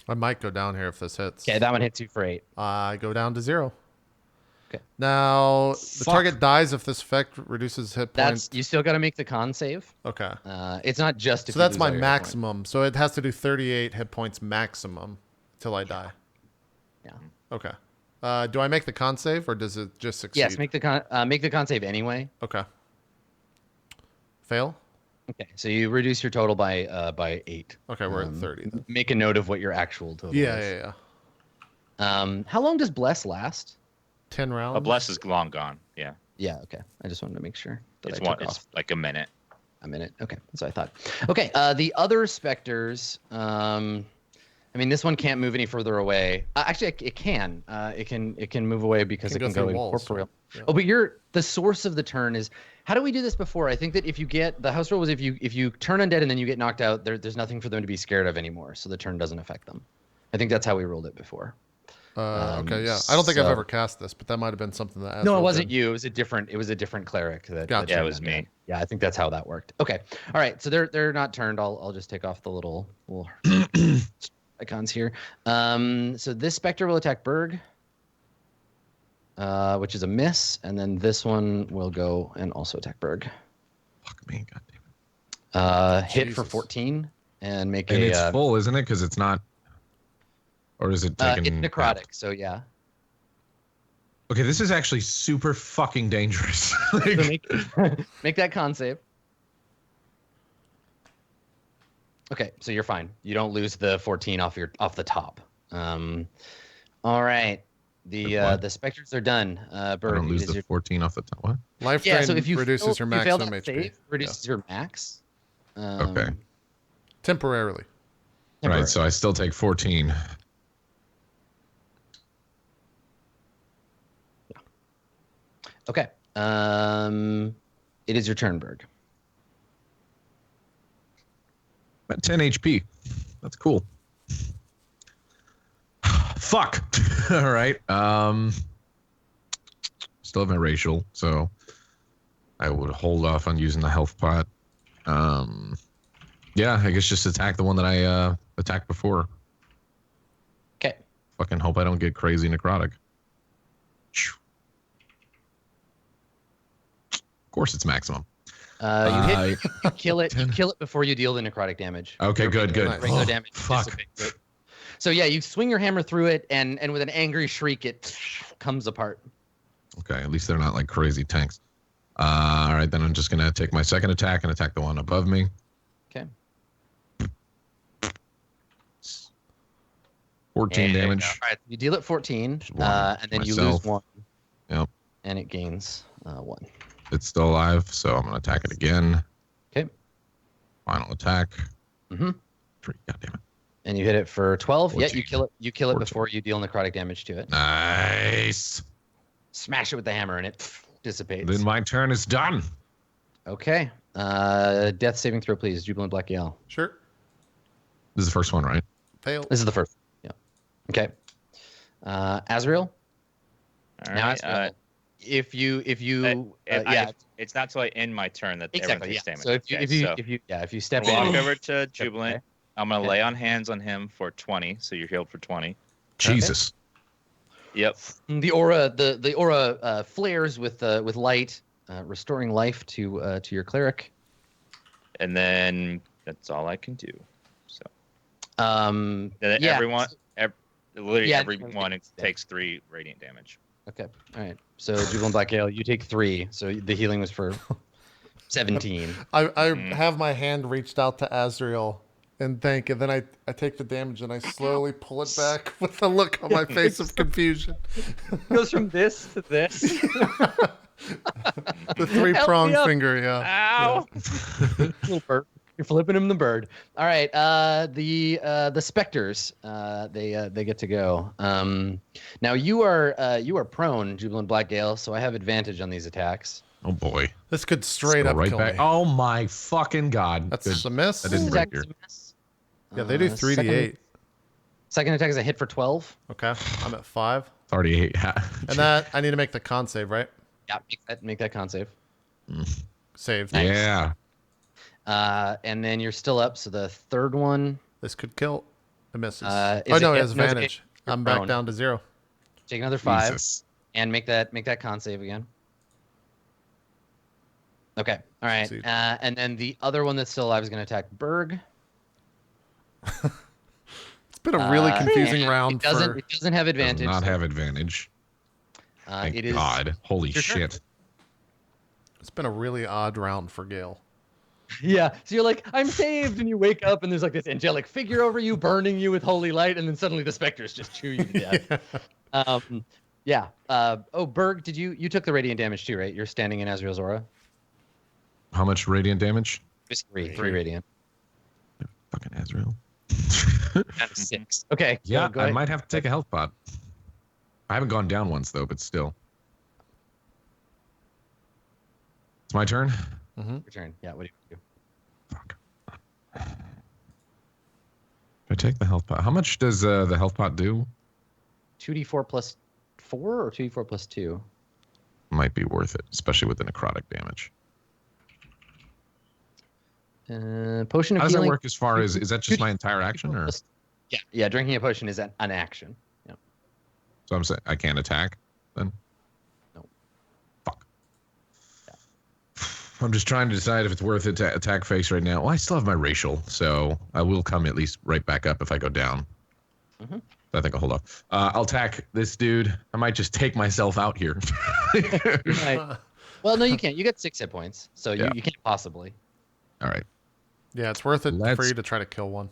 I might go down here if this hits. Okay, that one hits you for 8. I go down to 0. Okay. Now the Fuck. target dies if this effect reduces hit points. That's you still got to make the con save. Okay. It's not just. If So you that's lose my all your hit points. maximum. So it has to do 38 hit points maximum till I die. Yeah. Okay. Do I make the con save or does it just succeed? Yes, make the con save anyway. Okay. Fail? Okay, so you reduce your total by 8. Okay, we're at 30 then. Make a note of what your actual total Yeah, is. yeah. How long does Bless last? 10 rounds. A bless is long gone. Yeah. Yeah, okay. I just wanted to make sure that It's I took one. off It's like a minute. a minute. Okay, that's what I thought. Okay, the other specters. I mean, this one can't move any further away. Actually, it can. It can move away because it Can can go go through walls, incorporeal. right? Yeah. Oh, but the source of the turn is. How do we do this before? I think that if you get the house rule was if you turn undead and then you get knocked out, there's nothing for them to be scared of anymore, so the turn doesn't affect them. I think that's how we ruled it before. Okay, yeah. I don't think I've so- ever cast this, but that might have been something that. No, it Asriel wasn't did. you. It was a different cleric. Gotcha. Yeah, it was me. Yeah, I think that's how that worked. Okay, all right. So they're not turned. I'll just take off the little icons here. So this specter will attack Berg, which is a miss, and then this one will go and also attack Berg. Fuck me, goddamn it. Hit for Jesus. 14 and make And a. it's full, isn't it? Because it's not. Or is it taking? It's necrotic, so yeah. Okay, this is actually super fucking dangerous. So Like, make that con save. Okay, so you're fine. You don't lose the 14 off the top. All right. The specters are done. I Berg, don't lose it is the your 14 off the top. What? Life yeah. drain So if you reduces fail, your you fail maximum that HP. save, reduces your max. Okay. Temporarily. temporary. Right, so I still take 14. Okay. It is your turn, Berg. At 10 HP. That's cool. Fuck. All right. Still have my racial, so I would hold off on using the health pot. Yeah, I guess just attack the one that I attacked before. Okay. Fucking hope I don't get crazy necrotic. Of course, it's maximum. You hit, you kill it. You kill it before you deal the necrotic damage. Okay, good, good. Regular Oh, damage fuck. dissipates it. So yeah, you swing your hammer through it, and with an angry shriek, it comes apart. Okay, at least they're not like crazy tanks. All right, then I'm just gonna take my second attack and attack the one above me. Okay. 14 damage. All right, you deal it 14, Just one and then you myself. lose 1. Yep. And it gains 1. It's still alive, so I'm gonna attack it again. Okay. Final attack. Mhm. 3. God damn it. And you hit it for 12. Yeah, 14. you kill it. You kill it 14. before you deal necrotic damage to it. Nice. Smash it with the hammer, and it dissipates. Then my turn is done. Okay. Death saving throw, please. Jubilant Black Gale. Sure. This is the first one, right? Fail. This is the first. Yeah. Okay. Azrael. All Now, right. Azrael, if you yeah, It's not till I end my turn that exactly. everyone Yeah. takes damage. So if you Okay, if you step walk in, over to Jubilant. Okay. I'm gonna Okay. lay on hands on him for 20, so you're healed for 20. Jesus. Yep. the aura flares with light, restoring life to your cleric. And then that's all I can do. So And then yeah. literally Yeah, everyone yeah. takes 3 radiant damage. Okay. All right. So Jubilant Black Gale, you take 3. So the healing was for 17. I have my hand reached out to Azrael and thank, and then I take the damage and I slowly pull it back with a look on my face of confusion. Goes from this to this. The 3-pronged up. finger, yeah. Ow! Little burp. You're flipping him the bird. All right. The specters. They get to go. Now you are prone, Jubilant Black Gale, so I have advantage on these attacks. Oh boy. This could straight Go up right kill back. me. Oh my fucking god. That's Good. a miss. That didn't break your... Yeah, they do 3d8. Second attack is a hit for 12. Okay, I'm at 5. It's already 8. And that, I need to make the con save, right? Yeah, make that con save. Saved. Nice. Yeah. And then you're still up, so the third one. This could kill. It misses. Is oh, it no, it hit? has No, it's advantage. You're I'm back prone. down to 0. Take another 5 Jesus. and make that con save again. Okay. All right. Succeed. And then the other one that's still alive is going to attack Berg. It's been a really confusing round It doesn't have Does advantage. not have advantage. Thank it is God. Holy your turn. shit. It's been a really odd round for Gale. Yeah. So you're like, I'm saved, and you wake up, and there's like this angelic figure over you, burning you with holy light, and then suddenly the specters just chew you to death. Yeah. Berg, did you took the radiant damage too, right? You're standing in Azrael's aura. How much radiant damage? Just three radiant. Fucking Azrael. Out of 6. Okay. Yeah, go I ahead. might have to take a health pot. I haven't gone down once though, but still. It's my turn. Your turn. Yeah. What do you do? Fuck. I take the health pot. How much does the health pot do? 2d4 plus 4 or 2d4 plus 2? Might be worth it, especially with the necrotic damage. Potion of How does that healing. work as far as, is that just my entire action or? Yeah. Drinking a potion is an action. Yeah. So I'm saying I can't attack then? No. Fuck. I'm just trying to decide if it's worth it to attack face right now. Well, I still have my racial, so I will come at least right back up if I go down. I think I'll hold off. I'll attack this dude. I might just take myself out here. Right. Well, no, you can't. You get 6 hit points, so Yeah. you can't possibly. All right. Yeah, it's worth it for Let's- you to try to kill one.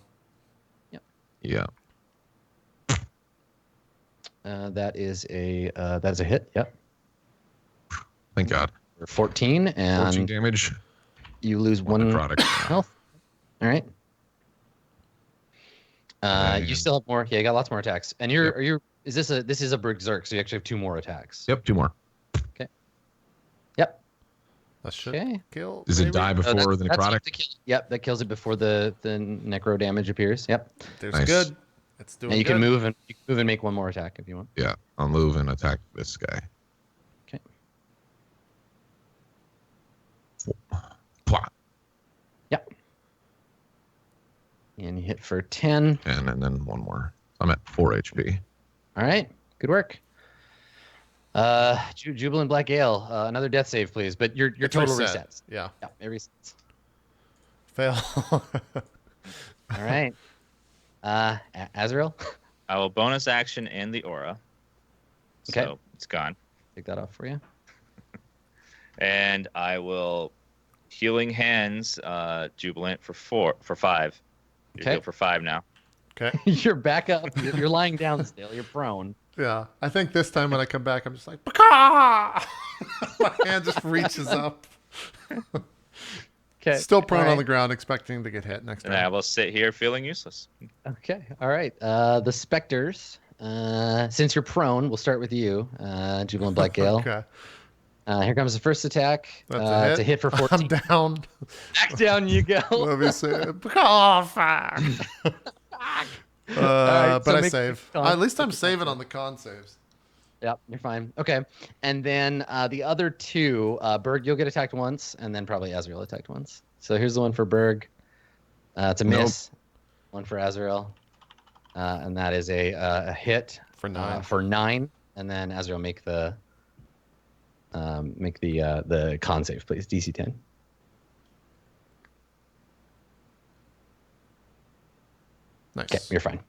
Yeah. That is a hit. Yep. Thank God. 14, and 14 damage. you lose One 1 necrotic. health. All right. You still have more. Yeah, you got lots more attacks. And this is a berserk, so you actually have 2 more attacks. Yep, 2 more. Yep. That should Okay. kill. Does it maybe? die before the That's necrotic? to kill. Yep, that kills it before the necro damage appears. Yep. There's Nice. good. It's doing And you good. can move and make 1 more attack if you want. Yeah, I'll move and attack this guy. Okay. Plot. Yep. And you hit for 10. And then 1 more. I'm at 4 HP. All right. Good work. Jubilant Black Gale, another death save, please. But your It's total reset. resets. Yeah. Yeah, it resets. Fail. All right. Azrael, I will bonus action in the aura. So Okay. it's gone. take that off for you. And I will healing hands Jubilant for 5. You Okay. heal for 5 now. Okay. You're back up. You're lying down still. You're prone. Yeah. I think this time when I come back, I'm just like, "Paka!" My hand just reaches up. Okay. Still prone on the ground, expecting to get hit next And I time. will sit here feeling useless. Okay. All right. The specters. Since you're prone, we'll start with you, Jubilant Black Gale. Okay. Here comes the first attack. That's It's a hit for 14. I'm down. Back down you go. Let me see. Paka! Fuck. right, But so I make save. con- At least I'm saving on the con saves. Yep, you're fine. Okay. And then the other 2, Berg, you'll get attacked once, and then probably Azrael attacked once. So here's the one for Berg. It's a miss. One for Azrael. And that is a hit For 9. for 9. And then Azrael make the con save, please. DC 10. Nice. Okay, you're fine.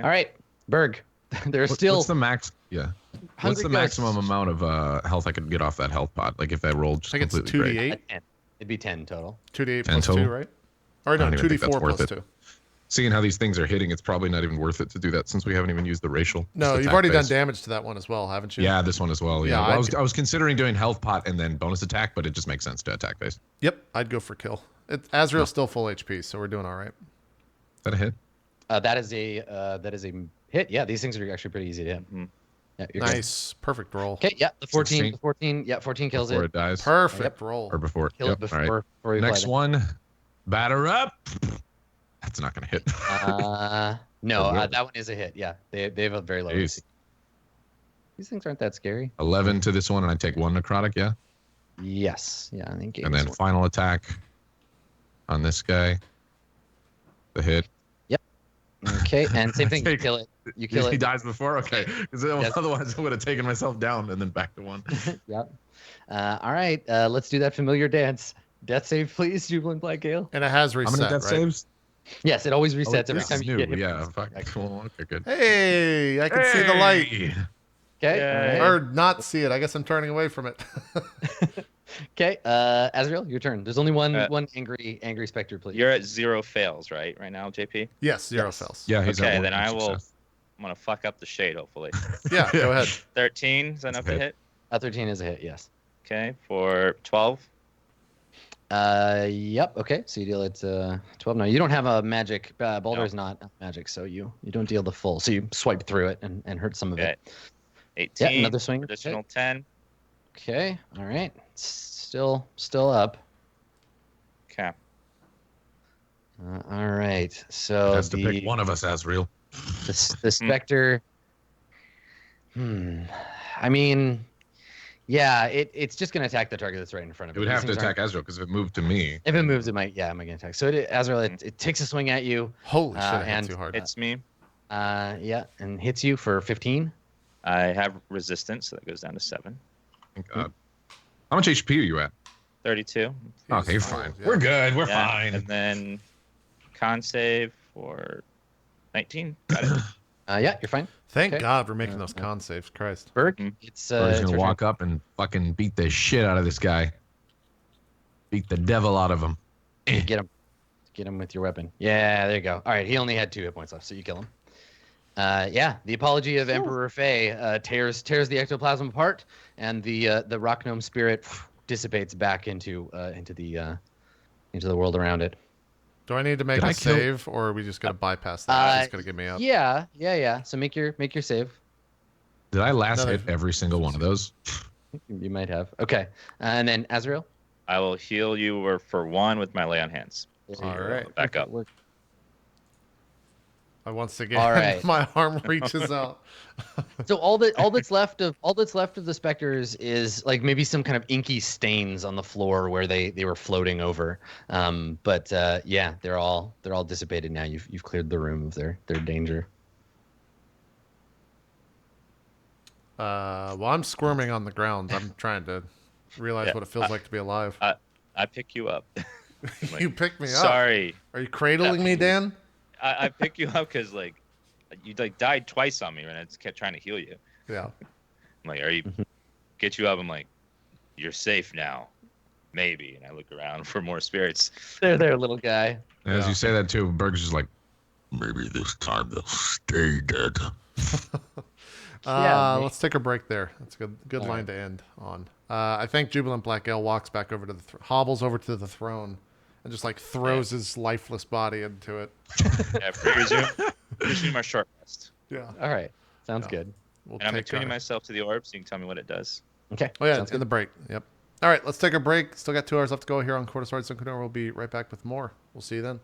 All right, Berg. There's still What's the max? Yeah. What's hungry the ghosts. maximum amount of health I could get off that health pot? Like if I rolled I just think it's completely great. 2d8. 10. It'd be 10 total. 2d8 10 plus 2, total? right? Or I no, don't even think 2d4 that's plus worth 2. Seeing how these things are hitting, it's probably not even worth it to do that since we haven't even used the racial. No, Just you've attack already done base. damage to that one as well, haven't you? Yeah, this one as well. Yeah, Yeah, well, I was considering doing health pot and then bonus attack, but it just makes sense to attack base. Yep, I'd go for kill. Azrael's still full HP, so we're doing all right. Is that a hit? That is a hit. Yeah, these things are actually pretty easy to hit. Yeah, you're good. Nice. Perfect roll. Okay, yeah, the 14, 16. the 14, yeah, 14 kills Before it. it dies. Perfect roll. Or before. Kill it All right. before you Next apply one. Batter up. That's not going to hit. No, Or will. that one is a hit. Yeah, they have a very low Jeez. AC. These things aren't that scary. 11 to this one, and I take 1 necrotic, yeah? Yes. Yeah, I think. And then final attack on this guy. The hit. Okay, and same thing. You Take- kill it. You kill He it. dies before? Okay. Because Yes. otherwise I would have taken myself down and then back to 1. Yep. All right. Let's do that familiar dance. Death save, please, Jubilant Black Gale. And it has How reset, many death right? saves? Yes, it always resets every this time is you new. get hit. Yeah, fuck. Cool. Okay, good. Hey, I can see the light. Hey! Okay. Yay. All right. Or not see it. I guess I'm turning away from it. Okay. Azrael, your turn. There's only one Uh, angry specter, please. You're at 0 fails, right now, JP? Yes, 0 Yes. fails. Yeah, he's at Okay, 1 then I will. success. I'm gonna fuck up the shade, hopefully. Yeah, go ahead. 13 is that enough to hit. hit? 13 is a hit. Yes. Okay, for 12. Yep. Okay. So you deal it 12. Now you don't have a magic. Baldur is not magic, so you don't deal the full. So you swipe through it and hurt some of Okay. it. 18. Yeah. Another swing. Additional 10. Okay. All right. Still up. Okay. All right. So Has to pick one of us, Azrael. the specter. I mean, yeah. It's just gonna attack the target that's right in front of It it. would These have to things aren't- attack Azrael because if it moved to me, If it moves, it might. Yeah, I'm gonna attack. So Azrael, it takes a swing at you. Holy shit, I hit and too hard. It's me. Yeah, and hits you for 15. I have resistance, so that goes down to 7. thank God. How much HP are you at? 32. Okay, you're Jesus, fine. yeah. We're good. We're Yeah, fine. And then con save for 19. Got it. Yeah, you're fine. Thank Okay. God we're making those con saves. Christ. Berg, Mm. it's We're just it's gonna your walk up and fucking beat the shit out of this guy. Beat the devil out of him. turn. Get him with your weapon. Yeah, there you go. All right, he only had 2 hit points left, so you kill him. Yeah, the apology of Emperor Fey tears the ectoplasm apart, and the rock gnome spirit dissipates back into the world around it. Do I need to make Did a I kill- save, or are we just gonna bypass that? It's gonna get me up. Yeah. So make your save. Did I last Another- hit every single one of those? You might have. Okay, and then Azrael. I will heal you for 1 with my lay on hands. So All you're, right. Back up. Once again, All right. my arm reaches out. So all that's left of the specters is like maybe some kind of inky stains on the floor where they were floating over. But yeah, they're all dissipated now. You've cleared the room of their danger. Well, I'm squirming on the ground. I'm trying to realize Yeah, what it feels like to be alive. I pick you up. You pick me up. Sorry. Are you cradling me, Dan? I pick you up because like you like died twice on me and I just kept trying to heal you. Yeah. I'm like, are you get you up? I'm like, you're safe now. Maybe. And I look around for more spirits. They're there, little guy. And as Yeah. you say that too, Berg's just like, Maybe this time they'll stay dead. Yeah, Let's take a break there. That's a good All line to end on. I think Jubilant Black Gale walks back over to the hobbles over to the throne and just like throws his lifeless body into it. Yeah, resume our short rest. Yeah. All right, sounds Yeah. good. We'll And I'm take attuning our- myself to the orb so you can tell me what it does. Okay. Oh yeah, sounds it's in the break. Yep. All right, let's take a break. Still got 2 hours left to go here on Quarter Swords and We'll be right back with more. We'll see you then.